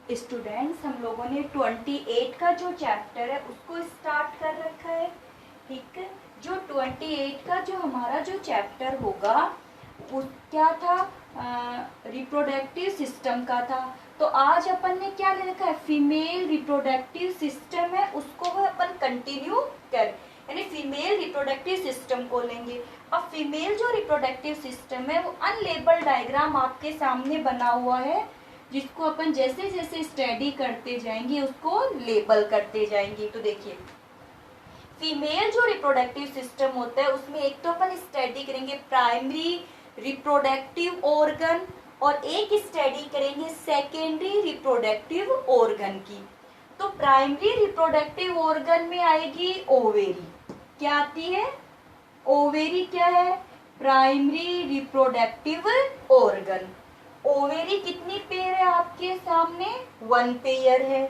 Students, हम लोगों ने 28 का जो चैप्टर है उसको स्टार्ट कर रखा है। ठीक है, जो 28 का जो हमारा जो चैप्टर होगा उस क्या था, रिप्रोडक्टिव सिस्टम का था। तो आज अपन ने क्या ले रखा है, फीमेल रिप्रोडक्टिव सिस्टम है, उसको अपन कंटिन्यू कर, यानी फीमेल रिप्रोडक्टिव सिस्टम को लेंगे। अब फीमेल जो रिप्रोडक्टिव सिस्टम है वो अनलेबल डायग्राम आपके सामने बना हुआ है, जिसको अपन जैसे जैसे स्टडी करते जाएंगे उसको लेबल करते जाएंगे। तो देखिए, फीमेल जो रिप्रोडक्टिव सिस्टम होता है उसमें एक तो अपन स्टडी करेंगे प्राइमरी रिप्रोडक्टिव ऑर्गन, और एक स्टडी करेंगे सेकेंडरी रिप्रोडक्टिव ऑर्गन की। तो प्राइमरी रिप्रोडक्टिव ऑर्गन में आएगी ओवेरी। क्या आती है? ओवेरी क्या है? Primary reproductive organ. ओवेरी कितनी पेयर है आपके सामने? 1 पेयर है।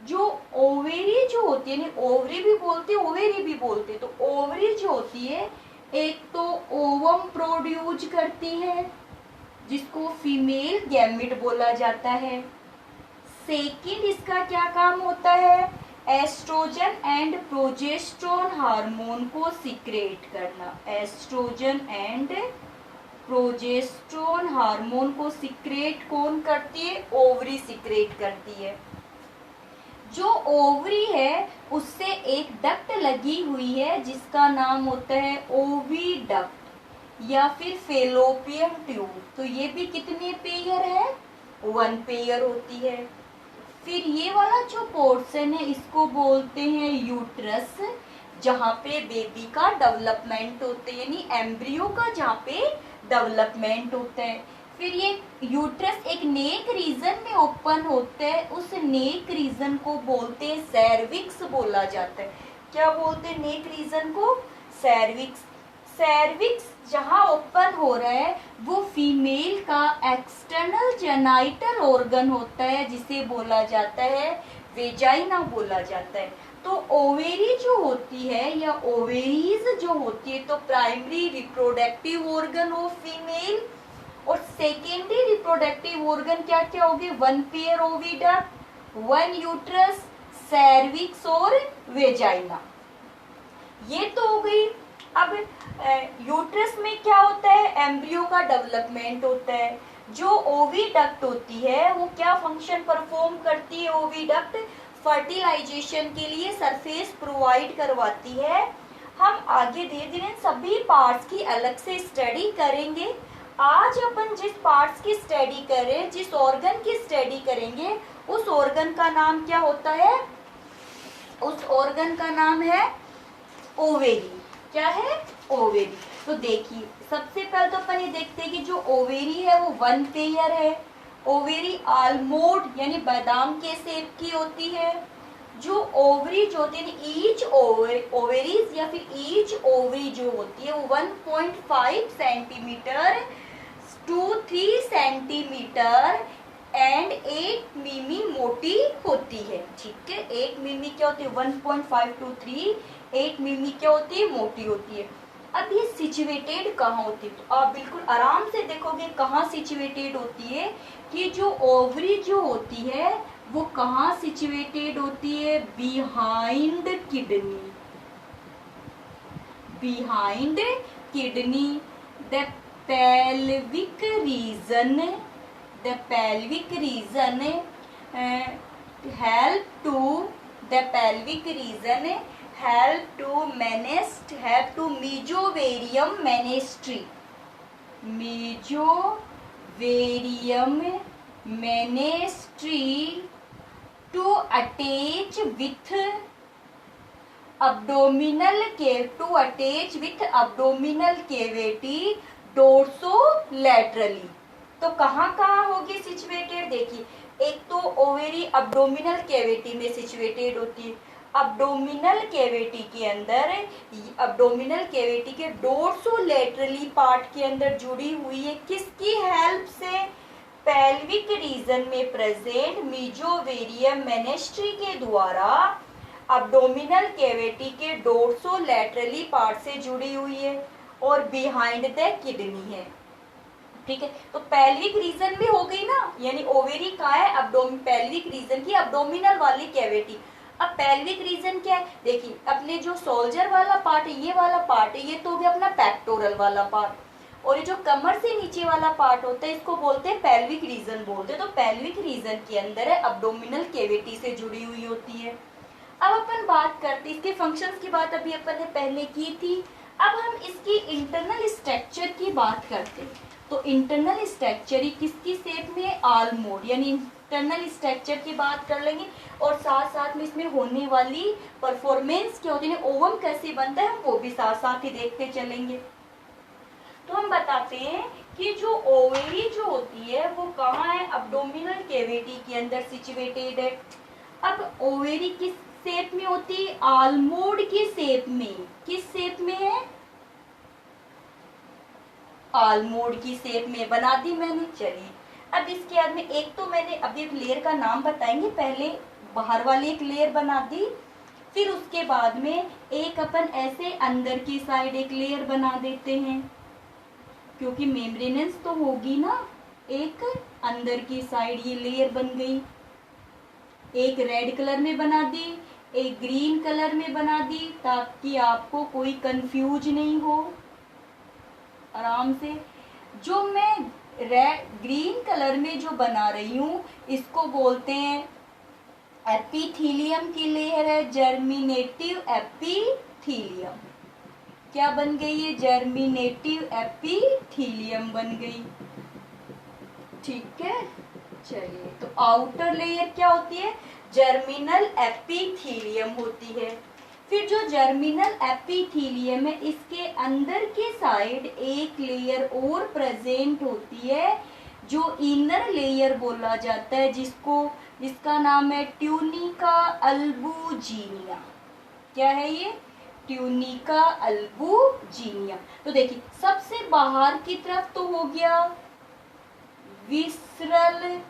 जो ओवेरी जो होती है, नहीं ओवरी भी बोलते ओवेरी भी बोलते, तो ओवरी जो होती है एक तो ओवम प्रोड्यूस करती है जिसको फीमेल गैमेट बोला जाता है। सेकंड इसका क्या काम होता है? एस्ट्रोजन एंड प्रोजेस्टेरोन हार्मोन को सीक्रेट करना। एस्ट्रोजन एंड प्रोजेस्टेरोन हार्मोन को सीक्रेट कौन करती है? ओवरी सीक्रेट करती है। जो ओवरी है उससे एक डक्ट लगी हुई है जिसका नाम होता है ओविडक्ट या फिर फेलोपियन ट्यूब। तो ये भी कितने पेयर है? 1 पेयर होती है। फिर ये वाला जो पोर्शन है इसको बोलते हैं यूट्रस, जहाँ पे बेबी का डेवलपमेंट होता है, यानी एम्ब्रियो का जहाँ पे डेवलपमेंट होता है। फिर ये यूट्रस एक नेक रीजन में ओपन होता है, उस नेक रीजन को बोलते हैं सर्विक्स बोला जाता है। क्या बोलते हैं नेक रीजन को? सर्विक्स। सर्विक्स जहाँ ओपन हो रहा है वो फीमेल का एक्सटर्नल जेनाइटल ऑर्गन होता है, जिसे बोला जाता है वेजाइना बोला जाता है। तो ओवेरी जो होती है या ओवेरीज जो होती है, तो primary reproductive organ of female, और सेकेंडरी रिप्रोडक्टिव ऑर्गन क्या क्या होगी? 1 पेयर ओविडक्ट, 1 यूट्रस, सर्विक्स और वेजाइना। ये तो हो गई। अब यूट्रस में क्या होता है? एम्ब्रियो का डेवलपमेंट होता है। जो ओविडक्ट होती है वो क्या फंक्शन परफॉर्म करती है? ओविडक्ट फर्टिलाइजेशन के लिए सरफेस प्रोवाइड करवाती है। हम आगे धीरे धीरे सभी पार्ट्स की अलग से स्टडी करेंगे। आज अपन जिस पार्ट्स की स्टडी कर रहे हैं, जिस ऑर्गन की स्टडी करेंगे, उस ऑर्गन का नाम क्या होता है? उस ऑर्गन का नाम है ओवेरी। क्या है? ओवेरी। तो देखिए, सबसे पहले तो अपन ये देखते हैं कि जो ओवेरी है वो 1 पेयर है। ओवेरी आलमोंड यानी बादाम के शेप की होती है। जो ओवरी जो होती है, ईच ओवेरीज या फिर ईच ओवरी जो होती है वो 1.5 सेंटीमीटर टू 3 सेंटीमीटर एंड 8 मिमी मोटी होती है। ठीक है, 8 मिमी क्या होती है? 1.5 to 3, 8 मिमी क्या होती है? मोटी होती है। अब ये सिचुएटेड कहाँ होती है? तो आप बिल्कुल आराम से देखोगे कहाँ सिचुएटेड होती है कि जो ओवरी जो होती है वो कहाँ सिचुएटेड होती है? Behind kidney. Behind kidney. The pelvic region, the pelvic region help to the pelvic region help to mesovarium menastry. Mesovarium menastry to attach with abdominal cavity डोर्सोलैटरली। तो कहाँ कहाँ होगी सिचुएटेड? देखिए, एक तो ओवेरी अब्डोमिनल कैविटी में सिचुएटेड होती है। अब्डोमिनल कैविटी के अंदर, अब्डोमिनल कैविटी के डोर्सोलैटरली पार्ट के अंदर जुड़ी हुई है। किसकी हेल्प से? पेल्विक रीजन में प्रेजेंट मेसोवेरियम मेनेस्ट्री के द्वारा अब्डोमिनल कैविटी के डोर्सोलैटरली पार्ट से जुड़ी हुई है और बिहाइंड द किडनी है। ठीक है, तो पेल्विक रीजन भी हो गई ना, यानी ओवेरी कहाँ है, पेल्विक रीजन की अब्डोमिनल वाली कैविटी। अब पेल्विक रीजन क्या है, देखिए अपने जो सोल्जर वाला पार्ट है, ये वाला पार्ट है, ये तो भी अपना पेक्टोरल वाला पार्ट, और ये जो कमर से नीचे वाला पार्ट होता है इसको बोलते हैं पेल्विक रीजन बोलते हैं। तो पेल्विक रीजन के अंदर है अब्डोमिनल कैविटी से जुड़ी हुई होती है। अब अपन बात करते हैं इसके फंक्शंस की बात अभी अपन ने पहले की थी। अब हम इसकी इंटरनल स्ट्रक्चर की बात करते हैं। तो इंटरनल स्ट्रक्चर ही किसकी शेप में, आलमोड, यानी इंटरनल स्ट्रक्चर की बात कर लेंगे, और साथ साथ में इसमें होने वाली परफॉर्मेंस क्या होती है, ओवम कैसे बनता है, हम वो भी साथ साथ ही देखते चलेंगे। तो हम बताते हैं कि जो ओवेरी जो होती है वो कहाँ है, अब्डोमिनल कैविटी के अंदर सिचुएटेड है। अब ओवेरी किस शेप में होती है, आलमोड की शेप में। किस शेप में है, आलमोड की शेप में बना दी मैंने। चलिए अब इसके बाद में एक तो मैंने अभी एक लेयर का नाम बताएंगे, पहले बाहर वाली एक लेयर बना दी, फिर उसके बाद में एक अपन ऐसे अंदर की साइड एक लेयर बना देते हैं, क्योंकि मेम्ब्रेनेंस तो होगी ना। एक अंदर की साइड ये लेयर बन गई, एक रेड कलर में बना दी, एक ग्रीन कलर में बना दी, ताकि आपको कोई कंफ्यूज नहीं हो, आराम से। जो मैं ग्रीन कलर में जो बना रही हूँ इसको बोलते हैं एपिथीलियम की लेयर है, जर्मिनेटिव एपिथीलियम। क्या बन गई है, जर्मिनेटिव एपिथीलियम बन गई, ठीक है। चलिए तो आउटर लेयर क्या होती है, जर्मिनल एपिथीलियम होती है। फिर जो जर्मिनल एपिथीलियम है इसके अंदर की साइड एक लेयर और प्रेजेंट होती है जो इनर लेयर बोला जाता है, जिसका नाम है ट्यूनिका अल्बुजिनिया। क्या है ये, ट्यूनिका अल्बुजिनिया। तो देखिए सबसे बाहर की तरफ तो हो गया विसरल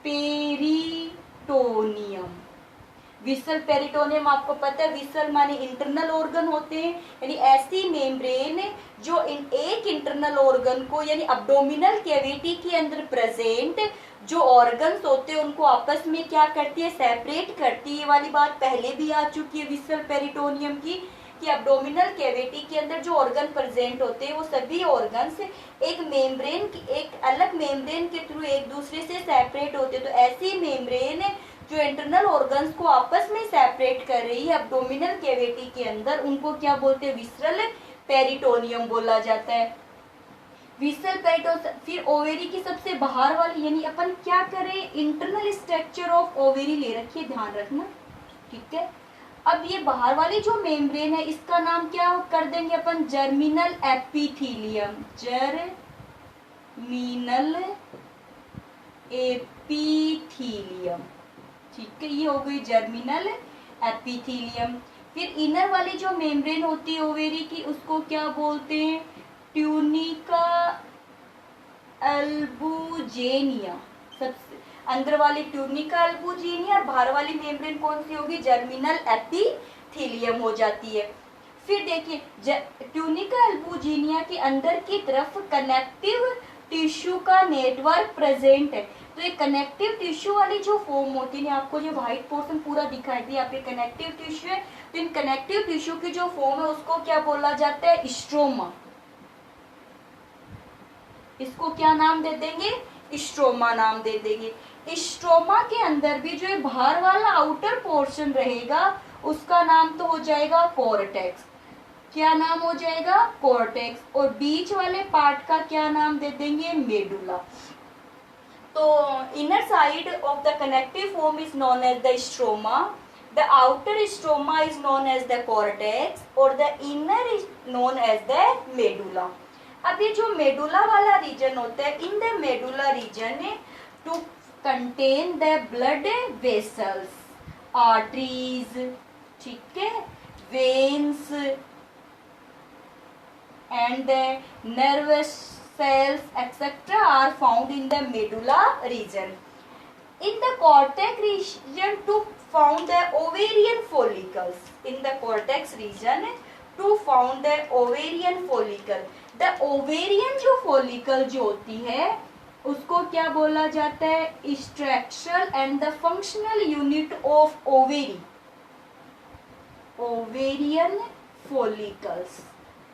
पेरिटोनियम। विसरल पेरिटोनियम आपको पता है, विसरल माने इंटरनल ऑर्गन होते हैं, यानी ऐसी मेम्ब्रेन जो एक इंटरनल ऑर्गन को, यानी अब्डोमिनल कैविटी के अंदर प्रेजेंट जो ऑर्गन्स होते हैं उनको आपस में क्या करती है, सेपरेट करती है। ये वाली बात पहले भी आ चुकी है विसरल पेरिटोनियम की, कि अब्डोमिनल कैविटी के अंदर जो ऑर्गन प्रेजेंट होते हैं वो सभी ऑर्गन्स एक मेम्ब्रेन, एक अलग मेम्ब्रेन के थ्रू एक दूसरे से सेपरेट होते हैं। तो ऐसी मेम्ब्रेन जो इंटरनल ऑर्गन्स को आपस में सेपरेट कर रही है अब्डोमिनल कैविटी के अंदर, उनको क्या बोलते हैं, विसरल पेरिटोनियम बोला जाता है। Visceral peritoneum. फिर ओवेरी की सबसे बाहर वाली, यानी अपन क्या करें, इंटरनल स्ट्रक्चर ऑफ ओवेरी ले रखिए, ध्यान रखना, ठीक है। अब ये बाहर वाली जो मेम्ब्रेन है इसका नाम क्या कर देंगे अपन, जर्मिनल एपिथीलियम, जर्मिनल एपिथीलियम, ठीक है। ये हो गई जर्मिनल एपिथीलियम। फिर इनर वाली जो मेम्ब्रेन होती है ओवेरी की उसको क्या बोलते हैं, ट्यूनिका अल्बुजेनिया। सबसे अंदर वाली ट्यूनिका अल्बुजिनिया और बाहर वाली मेम्ब्रेन कौन सी होगी, जर्मिनल एपिथीलियम हो जाती है। फिर देखिए ट्यूनिका अल्बुजिनिया के अंदर की तरफ कनेक्टिव टिश्यू का नेटवर्क प्रेजेंट है। तो ये कनेक्टिव टिश्यू वाली जो फॉर्म होती है, आपको जो व्हाइट पोर्शन पूरा दिखाई दिया, यहाँ पे कनेक्टिव टिश्यू है, तो इन कनेक्टिव टिश्यू की जो फॉर्म है उसको क्या बोला जाता है, स्ट्रोमा। इसको क्या नाम दे देंगे, स्ट्रोमा नाम दे देंगे। स्ट्रोमा के अंदर भी जो बाहर वाला आउटर पोर्शन रहेगा उसका नाम तो हो जाएगा कॉर्टेक्स। क्या नाम हो जाएगा, कॉर्टेक्स। और बीच वाले पार्ट का क्या नाम दे देंगे, मेडुला। तो inner side of the connective form is known as the stroma, the outer stroma is known as the cortex और the inner is known as the medulla. अब ये जो मेडुला वाला रीजन होता है, in the medulla region to contain the blood vessels, arteries, ठीक है, veins and the nervous cells etc are found in the medulla region. In the cortex region to found the ovarian follicles. In the cortex region to found the ovarian follicle. The ovarian जो follicle जो होती है उसको क्या बोला जाता है, structural and the functional unit of ovary, ovarian follicles.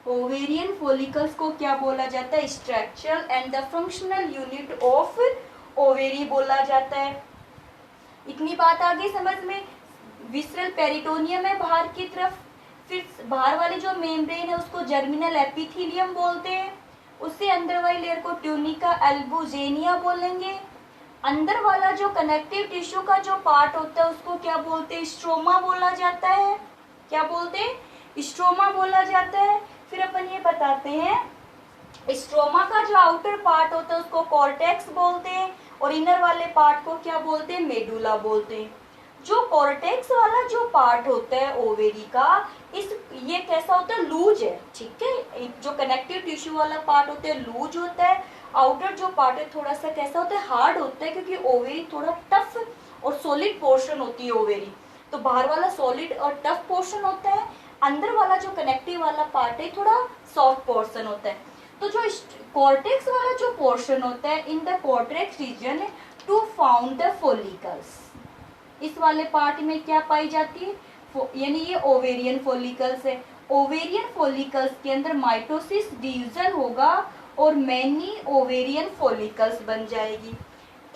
Ovarian follicles को क्या बोला जाता है, structural and the functional unit of ovary बोला जाता है। इतनी बात आ गई समझ में। विसरल पेरिटोनियम है बाहर की तरफ, फिर बाहर वाले जो मेम्ब्रेन है उसको जर्मिनल एपिथेलियम बोलते हैं, उससे अंदर वाली लेयर को ट्यूनिका एल्बुजेनिया बोलेंगे। अंदर वाला जो कनेक्टिव टिश्यू का जो पार्ट होता है उसको क्या बोलते हैं, स्ट्रोमा बोला जाता है। क्या बोलते हैं, स्ट्रोमा बोला जाता है। फिर अपन ये बताते हैं स्ट्रोमा का जो आउटर पार्ट होता है उसको कॉर्टेक्स बोलते हैं और इनर वाले पार्ट को क्या बोलते हैं, मेडुला बोलते हैं। जो कॉर्टेक्स वाला जो पार्ट होता है ओवेरी का, ये कैसा होता है, लूज है, ठीक है। जो कनेक्टिव टिश्यू वाला पार्ट होता है लूज होता है, आउटर जो पार्ट है थोड़ा सा कैसा होता है, हार्ड होता है, क्योंकि ओवेरी थोड़ा टफ और सॉलिड पोर्शन होती है ओवेरी। तो बाहर वाला सॉलिड और टफ पोर्शन होता है, अंदर वाला जो कनेक्टिव वाला पार्ट है थोड़ा सॉफ्ट पोर्शन होता है। तो जो कॉर्टेक्स वाला जो पोर्शन होता है, in the cortex region to found the follicles, इस वाले पार्ट में क्या पाई जाती है, यानी ये ओवेरियन फॉलिकल्स है। ओवेरियन फॉलिकल्स के अंदर माइटोसिस डिवीजन होगा और मैनी ओवेरियन फॉलिकल्स बन जाएगी।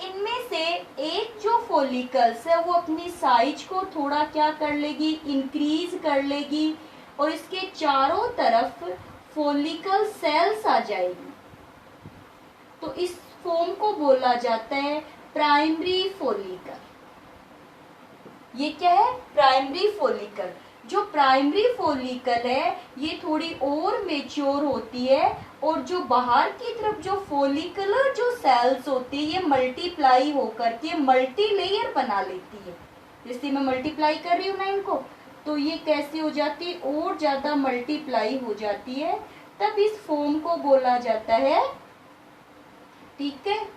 इनमें से एक जो फॉलिकल्स है वो अपनी साइज को थोड़ा क्या कर लेगी, इंक्रीज कर लेगी और इसके चारों तरफ फॉलिकल सेल्स आ जाएगी। तो इस फॉर्म को बोला जाता है प्राइमरी फॉलिकल। ये क्या है, प्राइमरी फॉलिकल। जो प्राइमरी फॉलिकल है ये थोड़ी और मेच्योर होती है और जो बाहर की तरफ जो फॉलिकुलर जो सेल्स होती है ये मल्टीप्लाई होकर के मल्टी लेयर बना लेती है। जैसे मैं मल्टीप्लाई कर रही हूँ ना इनको, तो ये कैसे हो जाती है, और ज्यादा मल्टीप्लाई हो जाती है, तब इस फॉर्म को बोला जाता है, ठीक है।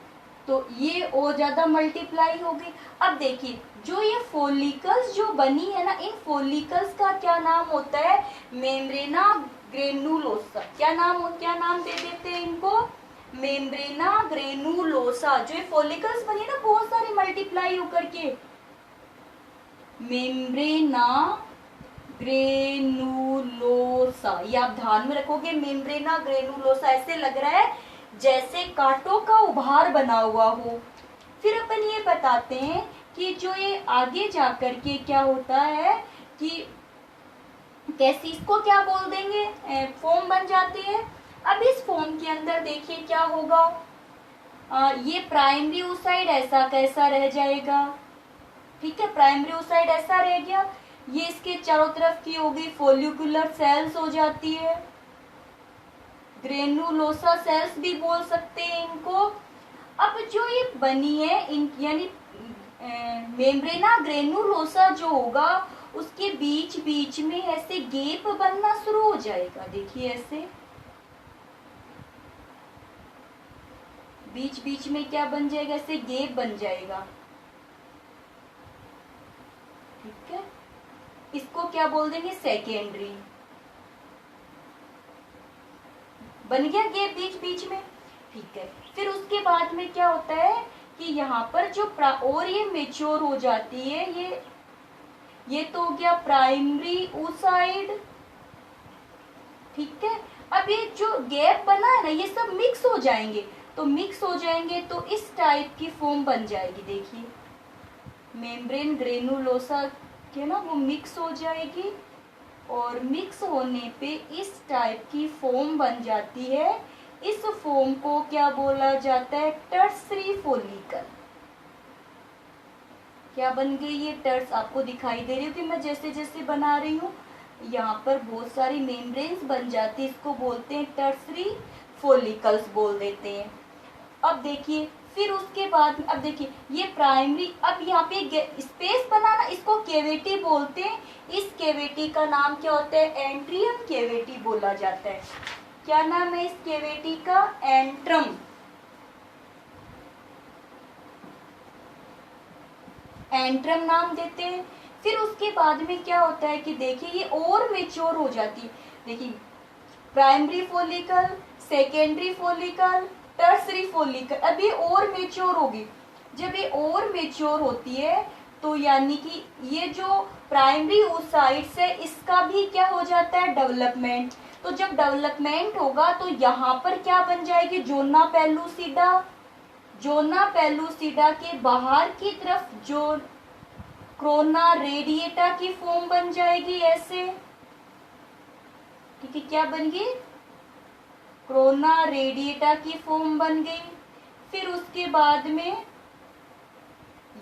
तो ये और ज्यादा मल्टीप्लाई होगी। अब देखिए जो ये फॉलिकल्स जो बनी है ना, इन फॉलिकल्स का क्या नाम होता है, मेम्ब्रेना ग्रेनुलोसा। क्या नाम दे देते हैं इनको, मेम्ब्रेना ग्रेनुलोसा। जो ये फॉलिकल्स बनी है ना बहुत सारी मल्टीप्लाई होकर के, मेम्ब्रेना ग्रेनुलोसा, ये आप ध्यान में रखोगे। मेम्ब्रेना ग्रेनुलोसा ऐसे लग रहा है जैसे कांटों का उभार बना हुआ हो। फिर अपन ये बताते हैं कि जो ये आगे जाकर के क्या होता है कि कैसे इसको क्या बोल देंगे, फॉर्म बन जाती है। अब इस फॉर्म के अंदर देखिए क्या होगा, ये प्राइमरी ओसाइड ऐसा कैसा रह जाएगा, ठीक है, प्राइमरी ओसाइड ऐसा रह गया। ये इसके चारों तरफ की होगी फॉलिकुलर सेल्स हो जाती है, ग्रेनुलोसा सेल्स भी बोल सकते हैं इनको। अब जो ये बनी है यानी मेम्ब्रेना ग्रेनुलोसा जो होगा उसके बीच बीच में ऐसे गैप बनना शुरू हो जाएगा। देखिए ऐसे बीच बीच में क्या बन जाएगा, ऐसे गैप बन जाएगा, ठीक है। इसको क्या बोल देंगे, सेकेंडरी। बन गया गैप बीच बीच में, ठीक है। फिर उसके बाद में क्या होता है कि यहाँ पर जो और ये मेच्योर हो जाती है, ये तो हो गया प्राइमरी oocyte, ठीक है। अब ये जो गैप बना है ना ये सब मिक्स हो जाएंगे, तो मिक्स हो जाएंगे तो इस टाइप की फॉर्म बन जाएगी। देखिए मेम्ब्रेन ग्रेनुलोसा के ना वो मिक्स हो जाएगी और मिक्स होने पे इस टाइप की फॉर्म बन जाती है। इस फॉर्म को क्या बोला जाता है, टर्सरी फॉलिकल। क्या बन गई ये टर्स, आपको दिखाई दे रही हो कि मैं जैसे जैसे बना रही हूँ यहाँ पर बहुत सारी मेम्ब्रेन्स बन जाती है, इसको बोलते हैं टर्सरी फॉलिकल्स बोल देते हैं। अब देखिए फिर उसके बाद अब देखिए ये प्राइमरी, अब यहाँ पे स्पेस बनाना इसको कैविटी बोलते हैं। इस कैविटी का नाम क्या होता है, एंट्रियम कैविटी बोला जाता है। क्या नाम है इस कैविटी का, एंट्रम। एंट्रम नाम देते हैं। फिर उसके बाद में क्या होता है कि देखिए ये और मेच्योर हो जाती है। देखिए primary follicle, secondary follicle, tertiary follicle. अब ये और मेच्योर होगी। जब ये और मेच्योर होती है तो यानी कि ये जो प्राइमरी oocytes है इसका भी क्या हो जाता है, डेवलपमेंट। तो जब डेवलपमेंट होगा तो यहाँ पर क्या बन जाएगी, जोना पेलुसिडा। जोना पेलुसिडा के बाहर की तरफ जो क्रोना रेडिएटा की फॉर्म बन जाएगी ऐसे, ठीक है। क्या बन गई, क्रोना रेडिएटा की फॉर्म बन गई। फिर उसके बाद में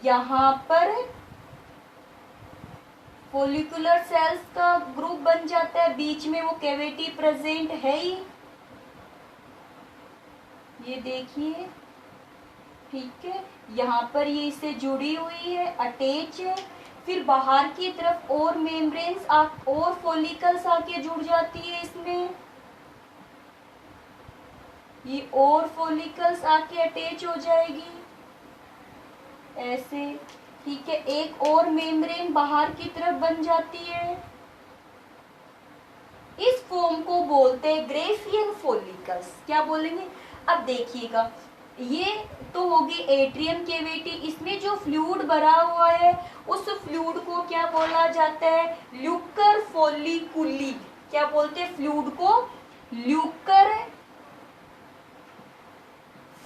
यहाँ पर फोलिकुलर सेल्स का ग्रुप बन जाता है, बीच में वो कैविटी प्रेजेंट है ही, ये देखिए, ठीक है। यहाँ पर ये इससे जुड़ी हुई है, अटैच है। फिर बाहर की तरफ और मेम्ब्रेन्स और फॉलिकल्स आके जुड़ जाती है इसमें, ये और फॉलिकल्स आके अटैच हो जाएगी ऐसे, ठीक है। एक और मेम्ब्रेन बाहर की तरफ बन जाती है। इस फॉर्म को बोलते हैं ग्रेफियन फॉलिकल्स। क्या बोलेंगे, अब देखिएगा, ये तो होगी एट्रियम कैविटी, इसमें जो फ्लूइड भरा हुआ है उस फ्लूइड को क्या बोला जाता है, ल्यूकर फॉलिकुली। क्या बोलते हैं फ्लूइड को, ल्यूकर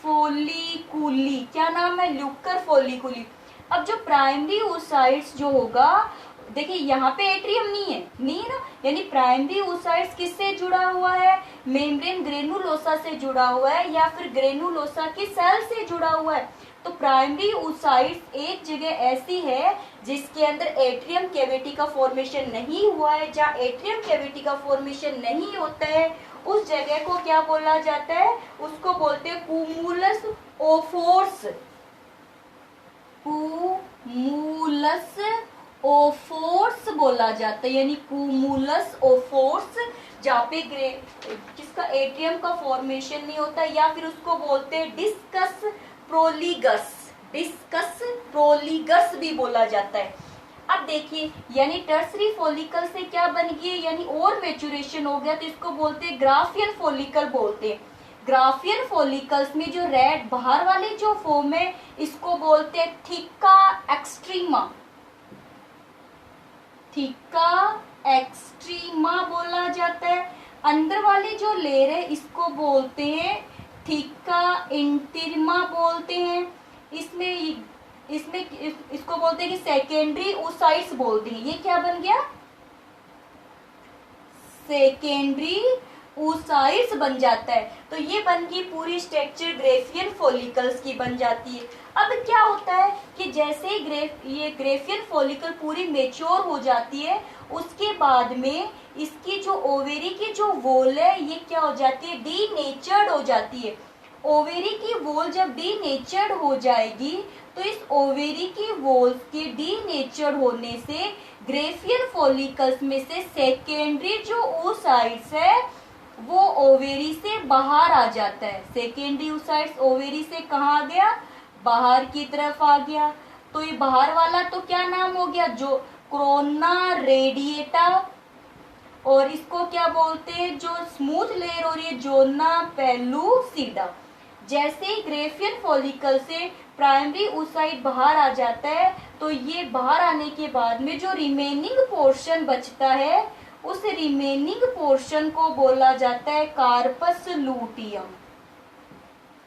फॉलिकुली। क्या नाम है, ल्यूकर फॉलिकुली। अब जो प्राइमरी oocytes जो होगा, देखिए यहाँ पे एट्रियम नहीं है ना, यानी प्राइमरी oocytes किससे जुड़ा हुआ है, मेम्ब्रेन ग्रेनुलोसा से जुड़ा हुआ है या फिर ग्रेनुलोसा की सेल से जुड़ा हुआ है। तो प्राइमरी oocytes एक जगह ऐसी है जिसके अंदर एट्रियम कैविटी का फॉर्मेशन नहीं हुआ है। जहाँ एट्रियम कैविटी का फॉर्मेशन नहीं होता है उस जगह को क्या बोला जाता है, उसको बोलते हैं कूमुलस ओफोर्स। कूमुलस ओफोर्स बोला जाता है, यानी कूमुलस ओफोर्स, जहाँ पे किसका एट्रियम का फॉर्मेशन नहीं होता, या फिर उसको बोलते हैं डिस्कस प्रोलिगस। डिस्कस प्रोलिगस भी बोला जाता है। अब देखिए, यानी टर्सरी फॉलिकल से क्या बन गई, यानी और मैच्योरेशन हो गया, तो इसको बोलते हैं ग्राफियन फॉलिकल बोलते हैं। ग्राफियन फॉलिकल्स में जो रेड बाहर वाली जो फॉर्म है इसको बोलते हैं थिका एक्सट्रीमा। थिका एक्सट्रीमा बोला जाता है। अंदर वाली जो लेयर है इसको बोलते हैं थिका इंटीरिमा बोलते हैं। इसमें इसको बोलते हैं कि सेकेंडरी oocytes बोलते हैं। ये क्या बन गया, सेकेंडरी oocytes बन जाता है। तो ये बन गई पूरी स्ट्रक्चर ग्रेफियन फॉलिकल्स की बन जाती है। अब क्या होता है कि जैसे ही ये ग्रेफियन फॉलिकल पूरी मेच्योर हो जाती है, उसके बाद में इसकी जो ओवेरी की जो वॉल है ये क्या हो जाती है, डीनेचर्ड हो जाती है। ओवेरी की वॉल जब डीनेचर्ड हो जाएगी तो इस ओवेरी की वॉल्स के डीनेचर्ड होने से ग्रेफियन फॉलिकल्स में से सेकेंडरी जो oocytes है वो ओवेरी से बाहर आ जाता है। सेकेंडरी oocytes ओवेरी से कहाँ आ गया, बाहर की तरफ आ गया। तो ये बाहर वाला तो क्या नाम हो गया, जो क्रोना रेडिएटा, और इसको क्या बोलते हैं, जो स्मूथ लेयर हो रही है, जोना पेलुसिडा। जैसे ही ग्रेफियन फॉलिकल से प्राइमरी oocyte बाहर आ जाता है तो ये बाहर आने के बाद में जो रिमेनिंग पोर्शन बचता है उस रिमेनिंग पोर्शन को बोला जाता है कार्पस लूटियम।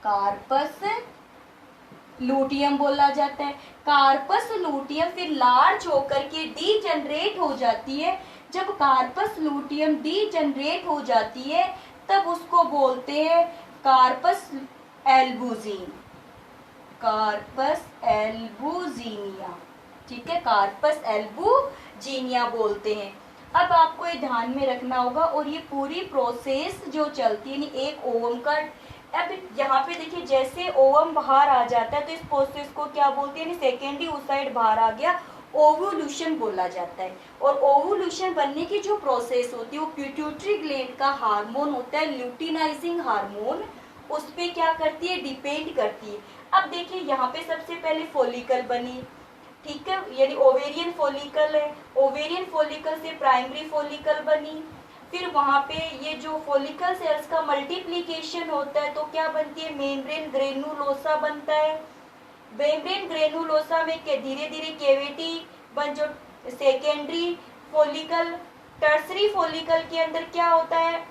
कार्पस लूटियम बोला जाता है। कार्पस लूटियम फिर लार्ज होकर के डीजनरेट हो जाती है। जब कार्पस लूटियम डीजनरेट हो जाती है तब उसको बोलते हैं कार्पस एल्बुजिन। कार्पस एल्बुजिनिया, ठीक है, कार्पस एल्बुजिनिया बोलते हैं। अब आपको ये ध्यान में रखना होगा। और ये पूरी प्रोसेस जो चलती है, एक ओवम का, अब यहाँ पे देखिए जैसे ओवम बाहर आ जाता है तो इस प्रोसेस को क्या बोलते हैं, सेकेंडरी oocyte बाहर आ गया, ओवुलेशन बोला जाता है। और ओवुलेशन बनने की जो प्रोसेस होती है वो पिट्यूटरी ग्लैंड का हार्मोन होता है, ल्यूटिनाइजिंग हार्मोन, उस पे क्या करती है, डिपेंड करती है। अब देखिए यहाँ पे सबसे पहले फॉलिकल बनी, ठीक है, यानी ओवेरियन फॉलिकल है। ओवेरियन फॉलिकल से प्राइमरी फॉलिकल बनी, फिर वहां पे ये जो फॉलिकल सेल्स का मल्टीप्लीकेशन होता है तो क्या बनती है, मेम्ब्रेन ग्रेनुलोसा बनता है। मेम्ब्रेन ग्रेनुलोसा में धीरे धीरे कैविटी बन, जो सेकेंडरी फॉलिकल, टर्सरी फॉलिकल के अंदर क्या होता है,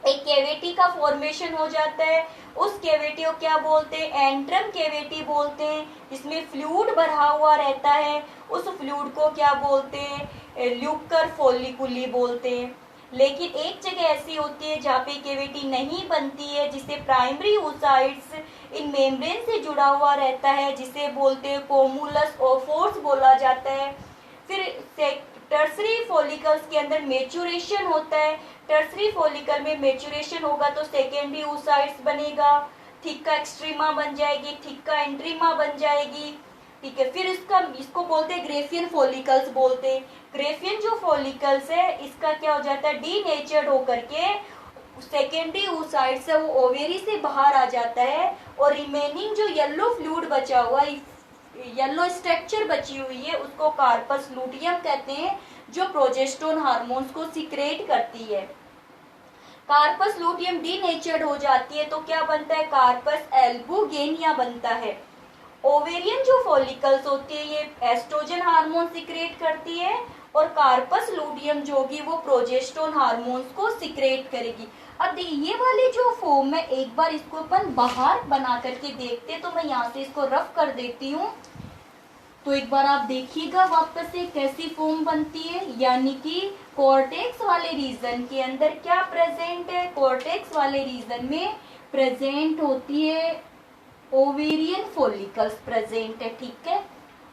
एक कैविटी का फॉर्मेशन हो जाता है। उस कैविटी को क्या बोलते हैं, एंट्रम कैविटी बोलते हैं, जिसमें फ्लूइड भरा हुआ रहता है। उस फ्लूइड को क्या बोलते हैं, ल्यूकर फॉलिकुली बोलते हैं। लेकिन एक जगह ऐसी होती है जहाँ पे कैविटी नहीं बनती है, जिसे प्राइमरी oocytes इन मेम्ब्रेन से जुड़ा हुआ रहता है, जिसे बोलते हैं कोमुलस ओफोर्स बोला जाता है। फिर टर्सरी फॉलिकल्स के अंदर मेचुरेशन होता है। टर्सरी फॉलिकल में मेचुरेशन होगा तो सेकेंडरी oocytes बनेगा, थिक्का एक्सट्रीमा बन जाएगी, थिक्का एंट्रीमा बन जाएगी, ठीक है। फिर इसको बोलते हैं ग्रेफियन फॉलिकल्स बोलते हैं। ग्रेफियन जो फॉलिकल्स है इसका क्या हो जाता है, डीनेचर्ड होकर के सेकेंडरी oocytes है वो ओवेरी से बाहर आ जाता है, और रिमेनिंग जो येलो फ्लूइड बचा हुआ है, येलो स्ट्रक्चर बची हुई है, उसको कार्पस लूटियम कहते हैं, जो प्रोजेस्टेरोन हार्मोन्स को सीक्रेट करती है। कार्पस लूटियम डीनेचर्ड हो जाती है तो क्या बनता है, कार्पस एल्बुगेनिया बनता है। ओवेरियन जो फॉलिकल्स होती है ये एस्ट्रोजन हार्मोन सीक्रेट करती है, और कार्पस लूटियम जो होगी वो प्रोजेस्टेरोन हार्मोन्स को सीक्रेट करेगी। अब देखिए ये वाली जो फॉर्म है, एक बार इसको अपन बाहर बना करके देखते हैं, तो मैं यहाँ से इसको रफ कर देती हूँ। तो एक बार आप देखिएगा वापस से कैसी फॉर्म बनती है, यानी कि कॉर्टेक्स वाले रीजन के अंदर क्या प्रेजेंट है, कॉर्टेक्स वाले रीजन में प्रेजेंट होती है ओवेरियन फॉलिकल्स प्रेजेंट है, ठीक है।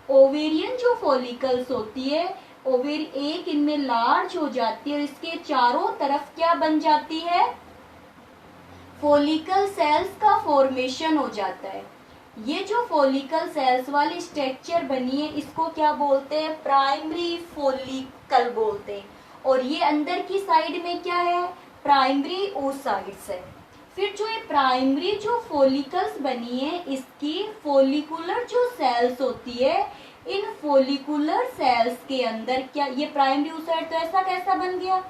ओवेरियन जो फॉलिकल्स होती है, ओवेरी एक इनमें लार्ज हो जाती है, और इसके चारों तरफ क्या बन जाती है, फॉलिकल सेल्स का फॉर्मेशन हो जाता है। ये जो फॉलिकल सेल्स वाली स्ट्रक्चर बनी है इसको क्या बोलते हैं, प्राइमरी फॉलिकल बोलते हैं। और ये अंदर की साइड में क्या है, प्राइमरी oocytes है। फिर जो ये प्राइमरी जो फॉलिकल्स बनी है, इसकी फॉलिकुलर जो सेल्स होती है, इन फॉलिकुलर सेल्स के अंदर क्या, ये प्राइमरी oocyte तो ऐसा कैसा बन गया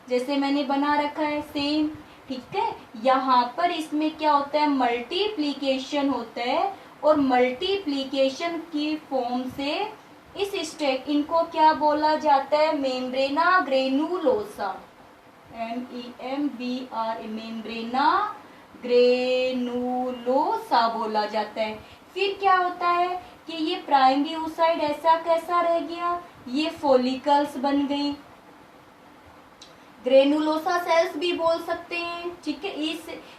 जैसे मैंने बना रखा है सेम, ठीक है। यहाँ पर इसमें क्या होता है, मल्टीप्लीकेशन होता है, और मल्टीप्लीकेशन की फॉर्म से इस इनको क्या बोला जाता है, मेम्ब्रेना ग्रेनुलोसा, MEMBR, मेम्ब्रेना ग्रेनुलोसा बोला जाता है। फिर क्या होता है कि ये प्राइमरी oocyte ऐसा कैसा रह गया, ये फॉलिकल्स बन गई, ग्रेनुलोसा सेल्स भी बोल सकते हैं, ठीक है।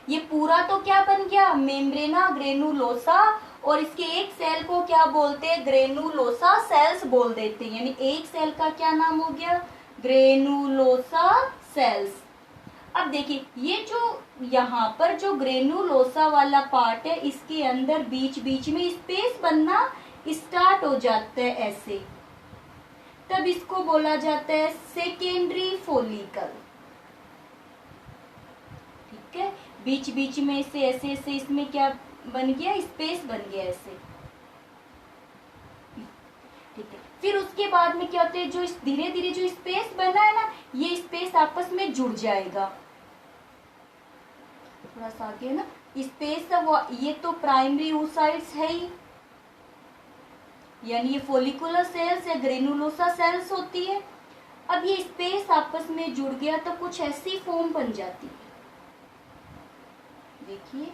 ये पूरा तो क्या बन गया, मेम्ब्रेना ग्रेनुलोसा, और इसके एक सेल को क्या बोलते हैं, ग्रेनुलोसा सेल्स बोल देते हैं, यानी एक सेल का क्या नाम हो गया, ग्रेनुलोसा सेल्स। अब देखिए ये जो यहाँ पर जो ग्रेनुलोसा वाला पार्ट है, इसके अंदर बीच बीच में स्पेस बनना स्टार्ट हो जाता है ऐसे, तब इसको बोला जाता है सेकेंडरी फॉलिकल, ठीक है। बीच बीच में से ऐसे ऐसे इसमें क्या बन गया, स्पेस बन गया ऐसे, ठीक है। फिर उसके बाद में क्या होता है, जो धीरे धीरे जो स्पेस बना है ना, ये स्पेस आपस में जुड़ जाएगा, थोड़ा सा आगे ना स्पेस है वो, ये तो प्राइमरी oocytes है ही, यानी ये फॉलिकुलर सेल्स या ग्रेनुलोसा सेल्स होती है। अब ये स्पेस आपस में जुड़ गया तो कुछ ऐसी फॉर्म बन जाती है, देखिए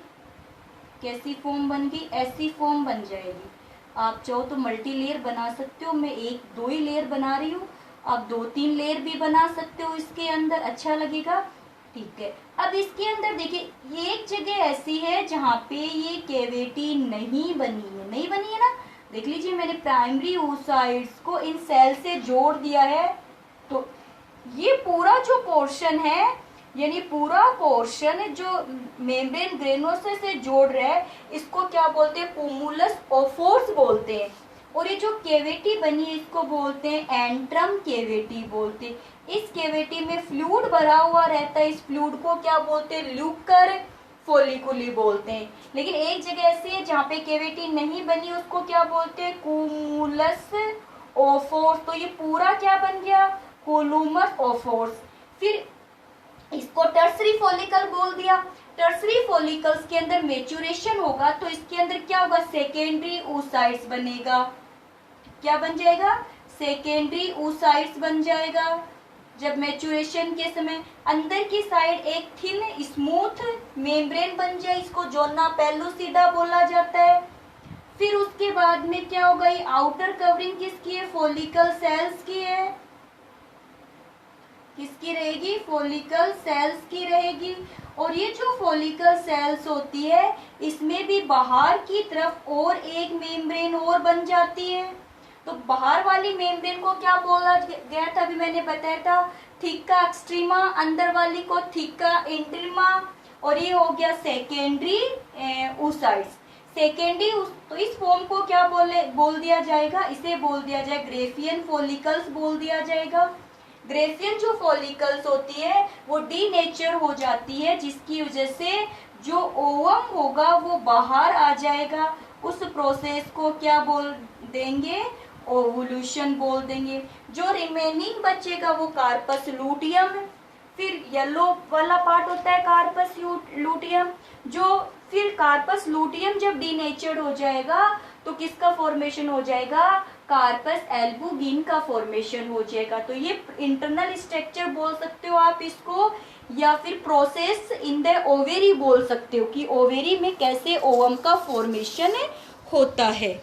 कैसी फॉर्म बन गई, ऐसी फॉर्म बन जाएगी। आप चाहो तो मल्टी लेयर बना सकते हो, मैं एक दो ही लेयर बना रही हूँ, आप 2-3 लेयर भी बना सकते हो इसके अंदर, अच्छा लगेगा, ठीक है। अब इसके अंदर देखिए एक जगह ऐसी है जहाँ पे ये कैविटी नहीं बनी है, नहीं बनी है ना, देख लीजिए मैंने प्राइमरी oocytes को इन सेल से जोड़ दिया है, तो ये पूरा जो पोर्शन है, यानी पूरा पोर्शन जो मेम्ब्रेन ग्रेनुलोसा से जोड़ रहा है, इसको क्या बोलते हैं, कोमुलस ओफोर्स बोलते हैं। और ये जो कैविटी बनी है इसको बोलते हैं एंट्रम कैविटी बोलते हैं। इस कैविटी में फ्लूइड भरा हुआ रहता है, इस फ्लूइड को क्या बोलते हैं, ल्यूकर फॉलिकुली बोलते हैं। लेकिन एक जगह ऐसी है जहाँ पे कैविटी नहीं बनी, उसको क्या बोलते हैं, कोमुलस ओफोर्स। तो ये पूरा क्या बन गया, कोलुमस ओफोर्स। फिर इसको टर्सरी फॉलिकल बोल दिया। टर्सरी फॉलिकल्स के अंदर मेचुरेशन होगा तो इसके अंदर क्या होगा, सेकेंडरी oocytes बनेगा। क्या बन जाएगा, सेकेंडरी oocytes बन जाएगा। जब मेचुरेशन के समय अंदर की साइड एक थिन स्मूथ मेम्ब्रेन बन जाए, इसको जोना पेलुसिडा बोला जाता है। फिर उसके बाद में क्या होगा, ये आउटर कवरिंग किसकी है, फॉलिकल सेल्स की है। किसकी रहेगी, फॉलिकल सेल्स की रहेगी। और ये जो फॉलिकल सेल्स होती है इसमें भी बाहर की तरफ और एक मेम्ब्रेन और बन जाती है। तो बाहर वाली मेम्ब्रेन को क्या बोला गया था, अभी मैंने बताया था थिका एक्सट्रीमा, अंदर वाली को थिका इंट्रीमा, और ये हो गया सेकेंडरी oocytes। सेकेंडरी तो इस फॉर्म को क्या बोल दिया जाएगा, इसे बोल दिया जाए ग्रेफियन फॉलिकल्स बोल दिया जाएगा। ग्रेफियन जो फॉलिकल्स होती है वो डीनेचर हो जाती है, जिसकी वजह से जो ओवम होगा वो बाहर आ जाएगा। उस प्रोसेस को क्या बोल देंगे, ओवुलेशन बोल देंगे। जो रिमेनिंग बचेगा वो कार्पस लूटियम। फिर येलो वाला पार्ट होता है कार्पस लूटियम। जो फिर कार्पस लूटियम जब डीनेचर्ड हो जाएगा तो किसका फॉर्मेशन हो जाएगा, कार्पस एल्बुगिन का फॉर्मेशन हो जाएगा। तो ये इंटरनल स्ट्रक्चर बोल सकते हो आप इसको, या फिर प्रोसेस इन द ओवेरी बोल सकते हो कि ओवेरी में कैसे ओवम का फॉर्मेशन होता है।